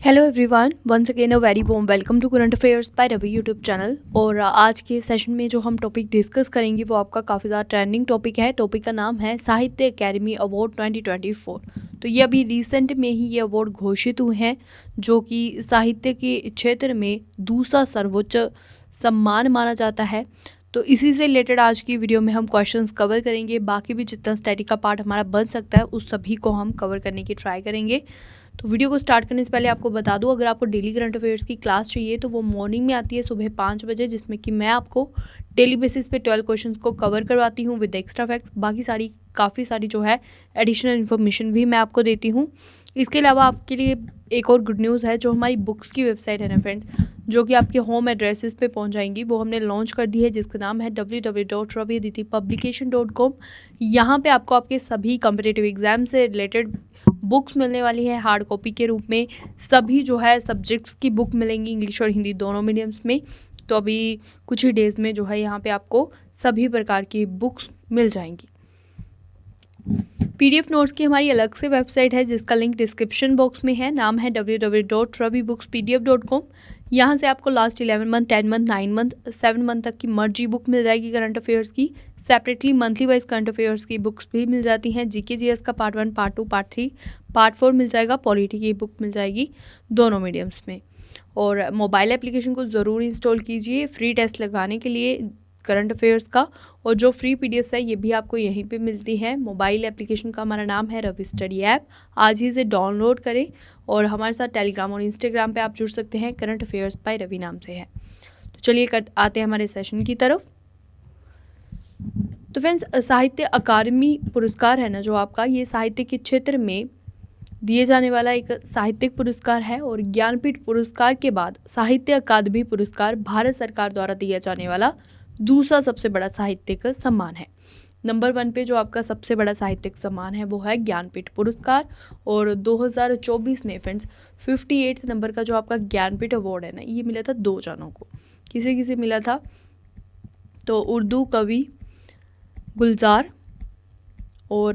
Hello everyone, once again a very warm welcome to current affairs by Ravi YouTube channel. और आज के session में जो हम टॉपिक डिस्कस करेंगे वो आपका काफ़ी ज़्यादा ट्रेंडिंग टॉपिक है। टॉपिक का नाम है साहित्य अकेडमी अवार्ड 2024। तो ये अभी रिसेंट में ही ये अवार्ड घोषित हुए हैं, जो कि साहित्य के क्षेत्र में दूसरा सर्वोच्च सम्मान माना जाता है। तो इसी से रिलेटेड आज की वीडियो में हम क्वेश्चंस कवर करेंगे। बाकी भी जितना स्टडी का पार्ट हमारा बन सकता है उस सभी को हम कवर करने की ट्राई करेंगे। तो वीडियो को स्टार्ट करने से पहले आपको बता दूं, अगर आपको डेली करंट अफेयर्स की क्लास चाहिए तो वो मॉर्निंग में आती है सुबह 5 बजे, जिसमें कि मैं आपको डेली बेसिस पे 12 क्वेश्चंस को कवर करवाती हूँ विद एक्स्ट्रा फैक्ट्स। बाकी काफ़ी सारी जो है एडिशनल इन्फॉर्मेशन भी मैं आपको देती हूँ। इसके अलावा आपके लिए एक और गुड न्यूज़ है, जो हमारी बुक्स की वेबसाइट है ना फ्रेंड्स, जो कि आपके होम एड्रेसेस पे पहुंच जाएंगी, वो हमने लॉन्च कर दी है, जिसका नाम है www.raviaditipublication.com। यहाँ पे आपको आपके सभी कॉम्पिटिटिव एग्जाम से रिलेटेड बुक्स मिलने वाली है हार्ड कॉपी के रूप में। सभी जो है सब्जेक्ट्स की बुक मिलेंगी, इंग्लिश और हिंदी दोनों मीडियम्स में। तो अभी कुछ ही डेज़ में जो है यहाँ पे आपको सभी प्रकार की बुक्स मिल जाएंगी। पीडीएफ नोट्स की हमारी अलग से वेबसाइट है, जिसका लिंक डिस्क्रिप्शन बॉक्स में है। नाम है www.ravibookspdf.com। यहाँ से आपको last 11 month, 10 month, 9 month, 7 month तक की मर्जी बुक मिल जाएगी करंट अफेयर्स की। Separately monthly wise current affairs की बुक्स भी मिल जाती हैं। जीके जीएस का पार्ट 1, पार्ट 2, पार्ट 3, पार्ट 4 मिल जाएगा। पॉलिटी की बुक मिल जाएगी दोनों मीडियम्स में। और मोबाइल एप्लीकेशन को ज़रूर इंस्टॉल कीजिए फ्री टेस्ट लगाने के लिए करंट अफेयर्स का। और जो फ्री पीडीएफ है ये भी आपको यहीं पे मिलती है। मोबाइल एप्लीकेशन का हमारा नाम है रवि स्टडी ऐप। आज ही इसे डाउनलोड करें और हमारे साथ टेलीग्राम और इंस्टाग्राम पे आप जुड़ सकते हैं। करंट अफेयर्स बाय रवि नाम से है। तो चलिए आते हैं हमारे सेशन की तरफ। तो फ्रेंड्स, साहित्य अकादमी पुरस्कार है ना जो आपका, ये साहित्य के क्षेत्र में दिए जाने वाला एक साहित्यिक पुरस्कार है। और ज्ञानपीठ पुरस्कार के बाद साहित्य अकादमी पुरस्कार भारत सरकार द्वारा दिया जाने वाला दूसरा सबसे बड़ा साहित्यिक सम्मान है। नंबर 1 पे जो आपका सबसे बड़ा साहित्यिक सम्मान है वो है ज्ञानपीठ पुरस्कार। और 2024 में फ्रेंड्स 58 नंबर का जो आपका ज्ञानपीठ अवार्ड है ना, ये मिला था 2 जनों को। किसे किसे मिला था? तो उर्दू कवि गुलजार और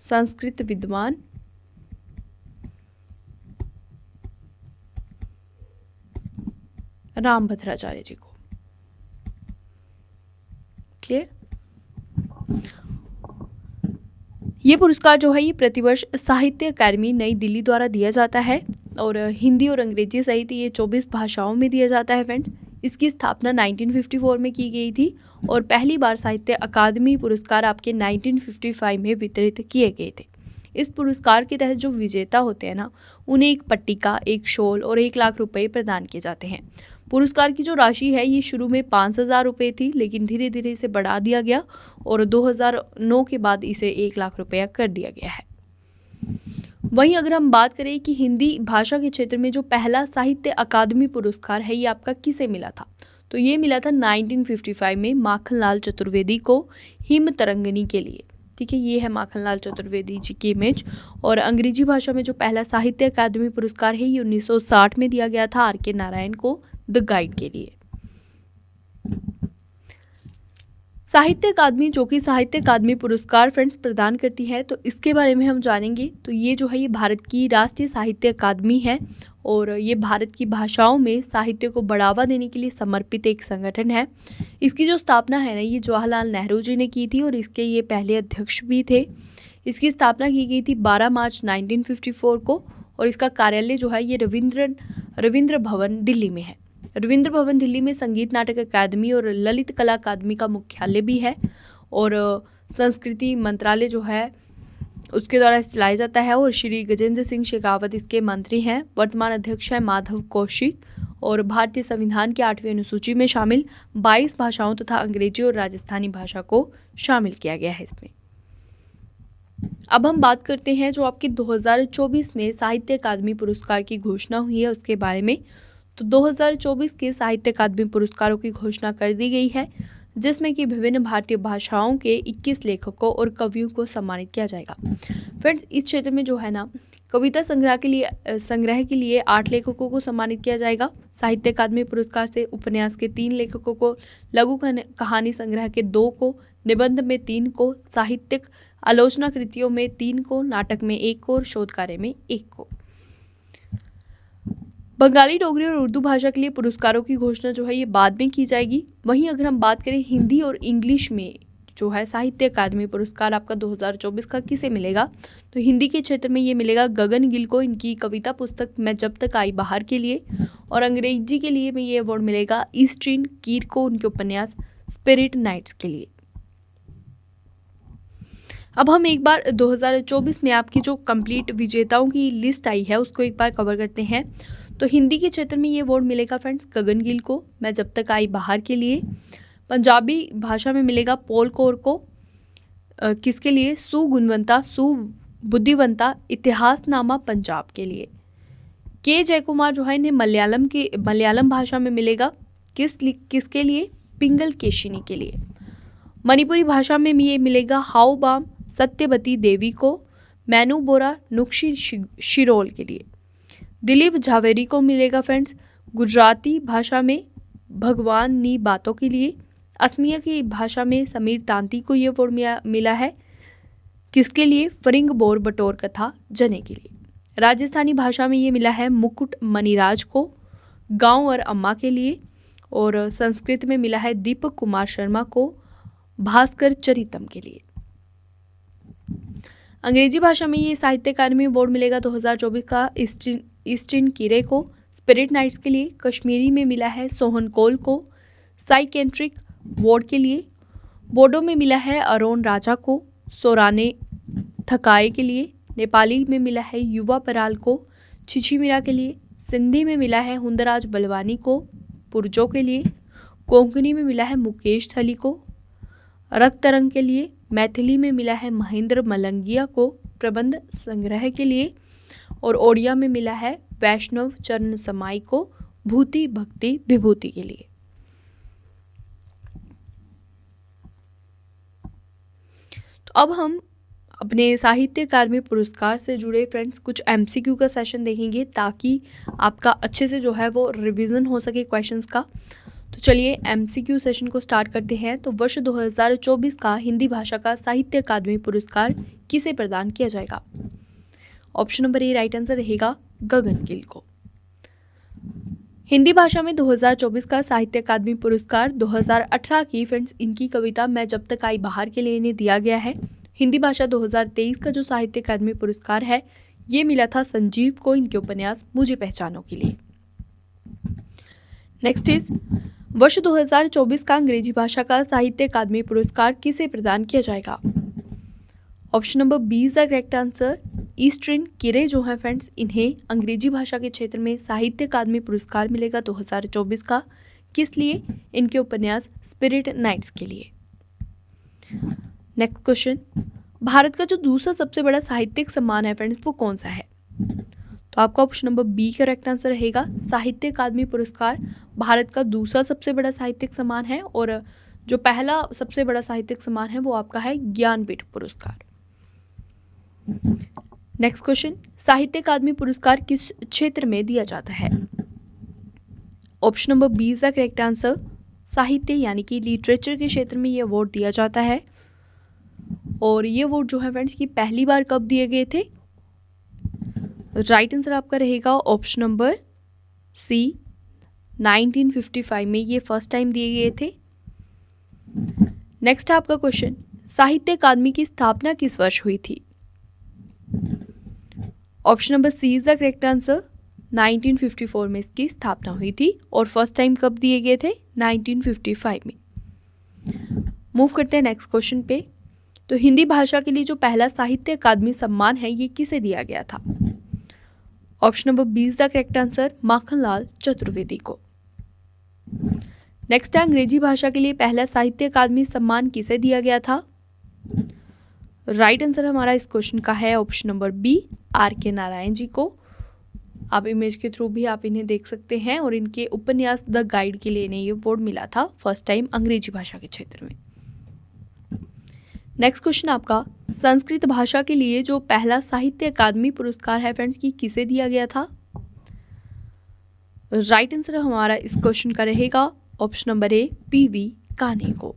संस्कृत विद्वान रामभद्राचार्य जी को। क्लियर? ये पुरस्कार जो है ये प्रतिवर्ष साहित्य अकादमी नई दिल्ली द्वारा दिया जाता है। और हिंदी और अंग्रेजी सहित ये 24 भाषाओं में दिया जाता है फ्रेंड्स। इसकी स्थापना 1954 में की गई थी और पहली बार साहित्य अकादमी पुरस्कार आपके 1955 में वितरित किए गए थे। इस पुरस्कार के तहत जो विजेता होते हैं ना, उन्हें एक पट्टिका, एक शॉल और 1 लाख रुपए प्रदान किए जाते हैं। पुरस्कार की जो राशि है ये शुरू में 5,000 रुपये थी, लेकिन धीरे धीरे इसे बढ़ा दिया गया और 2009 के बाद इसे 1 लाख रुपया कर दिया गया है। वहीं अगर हम बात करें कि हिंदी भाषा के क्षेत्र में जो पहला साहित्य अकादमी पुरस्कार है ये आपका किसे मिला था, तो ये मिला था 1955 में माखनलाल चतुर्वेदी को हिम तरंगिणी के लिए। ठीक है, ये है माखनलाल चतुर्वेदी जी की इमेज। और अंग्रेजी भाषा में जो पहला साहित्य अकादमी पुरस्कार है ये 1960 में दिया गया था आर.के. नारायण को द गाइड के लिए। साहित्य अकादमी जो कि साहित्य अकादमी पुरस्कार फ्रेंड्स प्रदान करती है, तो इसके बारे में हम जानेंगे। तो ये जो है ये भारत की राष्ट्रीय साहित्य अकादमी है और ये भारत की भाषाओं में साहित्य को बढ़ावा देने के लिए समर्पित एक संगठन है। इसकी जो स्थापना है ना, ये जवाहरलाल नेहरू जी ने की थी और इसके ये पहले अध्यक्ष भी थे। इसकी स्थापना की गई थी 12 मार्च 1954 को और इसका कार्यालय जो है ये रविंद्र भवन दिल्ली में है। रविंद्र भवन दिल्ली में संगीत नाटक अकादमी और ललित कला अकादमी का मुख्यालय भी है। और संस्कृति मंत्रालय जो है उसके द्वारा चलाया जाता है और श्री गजेंद्र सिंह शेखावत इसके मंत्री हैं। वर्तमान अध्यक्ष है माधव कौशिक। और भारतीय संविधान की 8वीं अनुसूची में शामिल 22 भाषाओं तथा अंग्रेजी और राजस्थानी भाषा को शामिल किया गया है इसमें। अब हम बात करते हैं जो आपके 2024 में साहित्य अकादमी पुरस्कार की घोषणा हुई है उसके बारे में। तो 2024 के साहित्य अकादमी पुरस्कारों की घोषणा कर दी गई है, जिसमें कि विभिन्न भारतीय भाषाओं के 21 लेखकों और कवियों को सम्मानित किया जाएगा। फ्रेंड्स, इस क्षेत्र में जो है ना, कविता संग्रह के लिए 8 लेखकों को सम्मानित किया जाएगा। साहित्य अकादमी पुरस्कार से उपन्यास के 3 लेखकों को, लघु कहानी संग्रह के 2 को, निबंध में 3 को, साहित्यिक आलोचना कृतियों में 3 को, नाटक में 1 को और शोध कार्य में 1 को। बंगाली, डोगरी और उर्दू भाषा के लिए पुरस्कारों की घोषणा जो है ये बाद में की जाएगी। वहीं अगर हम बात करें हिंदी और इंग्लिश में जो है साहित्य अकादमी पुरस्कार आपका 2024 का किसे मिलेगा, तो हिंदी के क्षेत्र में ये मिलेगा गगन गिल को, इनकी कविता पुस्तक मैं जब तक आई बाहर के लिए। और अंग्रेजी के लिए में ये अवार्ड मिलेगा ईस्ट्रीन कीर को, उनके उपन्यास स्पिरिट नाइट्स के लिए। अब हम एक बार 2024 में आपकी जो कंप्लीट विजेताओं की लिस्ट आई है उसको एक बार कवर करते हैं। तो हिंदी के क्षेत्र में ये अवार्ड मिलेगा फ्रेंड्स गगन गिल को, मैं जब तक आई बाहर के लिए। पंजाबी भाषा में मिलेगा पॉल कौर को, किसके लिए, सुगुणवंता सुबुद्धिवंता इतिहासनामा पंजाब के लिए। के जयकुमार जो है इन्हें मलयालम भाषा में मिलेगा, किसके लिए, पिंगल केशिनी के लिए। मणिपुरी भाषा में ये मिलेगा हाओबाम सत्यवती देवी को, मैनू बोरा नुक्शी शिरोल के लिए। दिलीप झावेरी को मिलेगा फ्रेंड्स गुजराती भाषा में भगवान नी बातों के लिए। असमिया की भाषा में समीर तांती को ये अवार्ड मिला है, किसके लिए, फरिंग बोर बटोर कथा जने के लिए। राजस्थानी भाषा में ये मिला है मुकुट मणिराज को, गांव और अम्मा के लिए। और संस्कृत में मिला है दीपक कुमार शर्मा को, भास्कर चरितम के लिए। अंग्रेजी भाषा में ये साहित्य अकादमी अवार्ड मिलेगा 2024 का ईस्ट्रीन कीरे को, स्पिरिट नाइट्स के लिए। कश्मीरी में मिला है सोहन कोल को, साइकेंट्रिक वॉर्ड के लिए। बोडो में मिला है अरोन राजा को, सोराने थकाए के लिए। नेपाली में मिला है युवा पराल को, छिछिमिरा के लिए। सिंधी में मिला है हुंदराज बलवानी को, पुरजो के लिए। कोंकणी में मिला है मुकेश थली को, रक्त तरंग के लिए। मैथिली में मिला है महेंद्र मलंगिया को, प्रबंध संग्रह के लिए। और ओडिया में मिला है वैष्णव चरण समाई को, भूति भक्ति विभूति के लिए। तो अब हम अपने साहित्य अकादमी पुरस्कार से जुड़े फ्रेंड्स कुछ एमसीक्यू का सेशन देखेंगे ताकि आपका अच्छे से जो है वो रिवीजन हो सके क्वेश्चंस का। तो चलिए एमसीक्यू सेशन को स्टार्ट करते हैं। तो वर्ष 2024 का हिंदी भाषा का साहित्य अकादमी पुरस्कार किसे प्रदान किया जाएगा? Option number A right answer रहेगा गगन गिल को। हिंदी भाषा में 2024 का साहित्य अकादमी पुरस्कार 2018 की फ्रेंड्स इनकी कविता मैं जब तक आई बाहर के लिए इन्हें दिया गया है। हिंदी भाषा 2023 का जो साहित्य अकादमी पुरस्कार है ये मिला था संजीव को, इनके उपन्यास मुझे पहचानो के लिए। नेक्स्ट इज वर्ष 2024 का अंग्रेजी भाषा का साहित्य अकादमी पुरस्कार किसे प्रदान किया जाएगा? Option number B is the correct answer. ईस्ट्रीन कीरे जो है फ्रेंड्स इन्हें अंग्रेजी भाषा के क्षेत्र में साहित्य अकादमी पुरस्कार मिलेगा 2024 का, किस लिए? इनके उपन्यास स्पिरिट नाइट्स के लिए। नेक्स्ट क्वेश्चन, भारत का जो दूसरा सबसे बड़ा साहित्यिक सम्मान है फ्रेंड्स वो कौन सा है? तो आपका option number B correct answer रहेगा। साहित्य अकादमी पुरस्कार भारत का दूसरा सबसे बड़ा साहित्यिक सम्मान है और जो पहला सबसे बड़ा साहित्यिक सम्मान है वो आपका है ज्ञानपीठ पुरस्कार। नेक्स्ट क्वेश्चन, साहित्य अकादमी पुरस्कार किस क्षेत्र में दिया जाता है? Option number B is the correct answer. साहित्य यानी कि लिटरेचर के क्षेत्र में ये अवार्ड दिया जाता है। और ये अवार्ड जो है फ्रेंड्स की पहली बार कब दिए गए थे? राइट आंसर आपका रहेगा ऑप्शन नंबर सी, 1955 में ये फर्स्ट टाइम दिए गए थे। नेक्स्ट है आपका क्वेश्चन, साहित्य अकादमी की स्थापना किस वर्ष हुई थी? Option number C is the correct answer. 1954 में इसकी स्थापना हुई थी और फर्स्ट टाइम कब दिए गए थे? 1955 में। मूव करते हैं नेक्स्ट क्वेश्चन पे। तो हिंदी भाषा के लिए जो पहला साहित्य अकादमी सम्मान है ये किसे दिया गया था? Option number B is the correct answer, Makhanlal Chaturvedi को। नेक्स्ट है अंग्रेजी भाषा के लिए पहला साहित्य अकादमी सम्मान किसे दिया गया था? राइट आंसर हमारा इस क्वेश्चन का है ऑप्शन नंबर बी, आर के नारायण जी को। आप इमेज के थ्रू भी आप इन्हें देख सकते हैं और इनके उपन्यास द गाइड के लिए इन्हें ये अवार्ड मिला था फर्स्ट टाइम अंग्रेजी भाषा के क्षेत्र में। नेक्स्ट क्वेश्चन आपका, संस्कृत भाषा के लिए जो पहला साहित्य अकादमी पुरस्कार है फ्रेंड्स की किसे दिया गया था? राइट आंसर हमारा इस क्वेश्चन का रहेगा ऑप्शन नंबर ए, पीवी कान्हे को।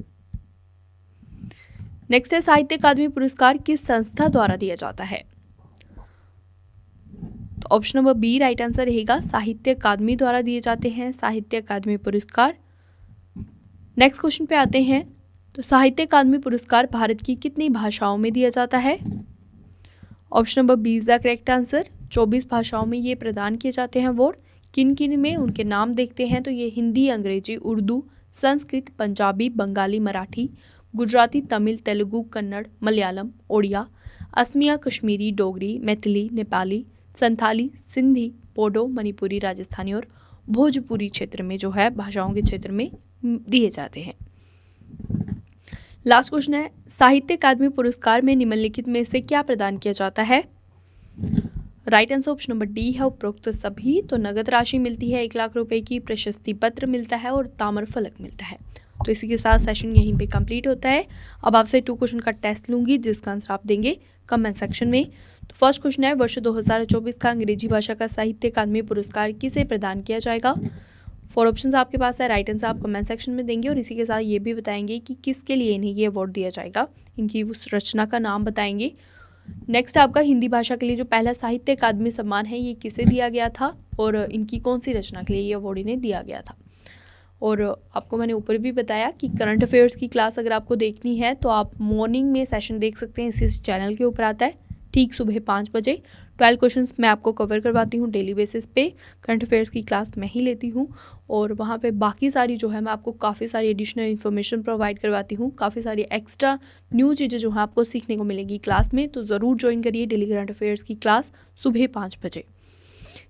नेक्स्ट है साहित्य अकादमी पुरस्कार किस संस्था द्वारा दिया जाता है? तो option number B right answer रहेगा, साहित्य अकादमी द्वारा दिए जाते हैं साहित्य अकादमी पुरस्कार। नेक्स्ट क्वेश्चन पे आते हैं, तो साहित्य अकादमी पुरस्कार भारत की कितनी भाषाओं में दिया जाता है? Option number B is the correct answer, 24 भाषाओं में ये प्रदान किए जाते हैं अवार्ड। किन किन में, उनके नाम देखते हैं। तो ये हिंदी, अंग्रेजी, उर्दू, संस्कृत, पंजाबी, बंगाली, मराठी, गुजराती, तमिल, तेलुगु, कन्नड़, मलयालम, ओडिया, असमिया, कश्मीरी, डोगरी, मैथिली, नेपाली, संथाली, सिंधी, बोडो, मणिपुरी, राजस्थानी और भोजपुरी क्षेत्र में जो है भाषाओं के क्षेत्र में दिए जाते हैं। लास्ट क्वेश्चन है, साहित्य अकादमी पुरस्कार में निम्नलिखित में से क्या प्रदान किया जाता है? Right answer option number D है उपरोक्त सभी। तो नगद राशि मिलती है 1 लाख रुपए की, प्रशस्ति पत्र मिलता है और ताम्र फलक मिलता है। तो इसी के साथ सेशन यहीं पे कंप्लीट होता है। अब आपसे 2 क्वेश्चन का टेस्ट लूंगी जिसका आंसर आप देंगे कमेंट सेक्शन में। तो फर्स्ट क्वेश्चन है, वर्ष 2024 का अंग्रेजी भाषा का साहित्य अकादमी पुरस्कार किसे प्रदान किया जाएगा? 4 ऑप्शंस आपके पास है, राइट आंसर आप कमेंट सेक्शन में देंगे और इसी के साथ ये भी बताएंगे कि किसके लिए इन्हें ये अवार्ड दिया जाएगा, इनकी उस रचना का नाम बताएंगे। नेक्स्ट आपका हिंदी भाषा के लिए जो पहला साहित्य अकादमी सम्मान है ये किसे दिया गया था और इनकी कौन सी रचना के लिए ये अवार्ड इन्हें दिया गया था। और आपको मैंने ऊपर भी बताया कि करंट अफेयर्स की क्लास अगर आपको देखनी है तो आप मॉर्निंग में सेशन देख सकते हैं, इसी चैनल के ऊपर आता है ठीक सुबह 5 बजे। 12 क्वेश्चंस मैं आपको कवर करवाती हूँ डेली बेसिस पे, करंट अफेयर्स की क्लास मैं ही लेती हूँ और वहाँ पे बाकी सारी जो है मैं आपको काफ़ी सारी एडिशनल इन्फॉर्मेशन प्रोवाइड करवाती हूँ, काफ़ी सारी एक्स्ट्रा न्यू चीज़ें जो है आपको सीखने को मिलेगी क्लास में। तो ज़रूर ज्वाइन करिए डेली करंट अफेयर्स की क्लास सुबह 5 बजे।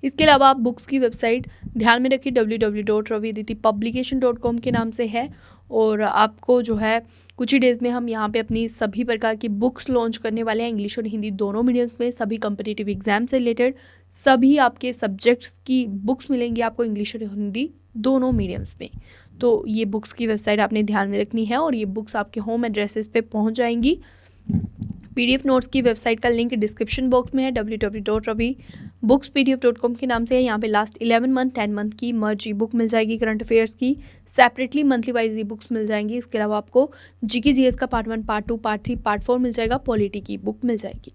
इसके अलावा आप बुक्स की वेबसाइट ध्यान में रखिए www.raviaditipublication.com के नाम से है और आपको जो है कुछ ही डेज़ में हम यहाँ पे अपनी सभी प्रकार की बुक्स लॉन्च करने वाले हैं, इंग्लिश और हिंदी दोनों मीडियम्स में। सभी कम्पिटिटिव एग्जाम से रिलेटेड सभी आपके सब्जेक्ट्स की बुक्स मिलेंगी आपको इंग्लिश और हिंदी दोनों मीडियम्स में। तो ये बुक्स की वेबसाइट आपने ध्यान में रखनी है और ये बुक्स आपके होम एड्रेसेस पे पहुँच जाएंगी। PDF नोट्स की वेबसाइट का लिंक डिस्क्रिप्शन बॉक्स में है, www.ravibookspdf.com के नाम से है। यहाँ पे लास्ट 11 मंथ 10 मंथ की मर्ज ई बुक मिल जाएगी करंट अफेयर्स की, separately monthly wise e books मिल जाएंगी। इसके अलावा आपको GK GS का पार्ट 1 पार्ट 2 पार्ट 3 पार्ट 4 मिल जाएगा, पॉलिटी की बुक मिल जाएगी।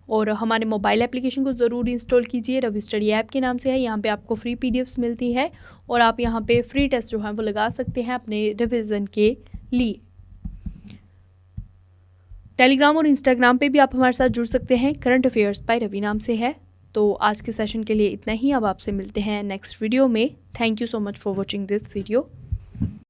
और हमारे मोबाइल एप्लीकेशन को ज़रूर इंस्टॉल कीजिए, रवि स्टडी ऐप के नाम से है। यहाँ पे आपको फ्री PDFs मिलती है और आप यहाँ पे फ्री टेस्ट जो है वो लगा सकते हैं अपने रिविज़न के लिए। टेलीग्राम और इंस्टाग्राम पे भी आप हमारे साथ जुड़ सकते हैं, करंट अफेयर्स बाय रवि नाम से है। तो आज के सेशन के लिए इतना ही, अब आपसे मिलते हैं नेक्स्ट वीडियो में। Thank you so much for watching this video.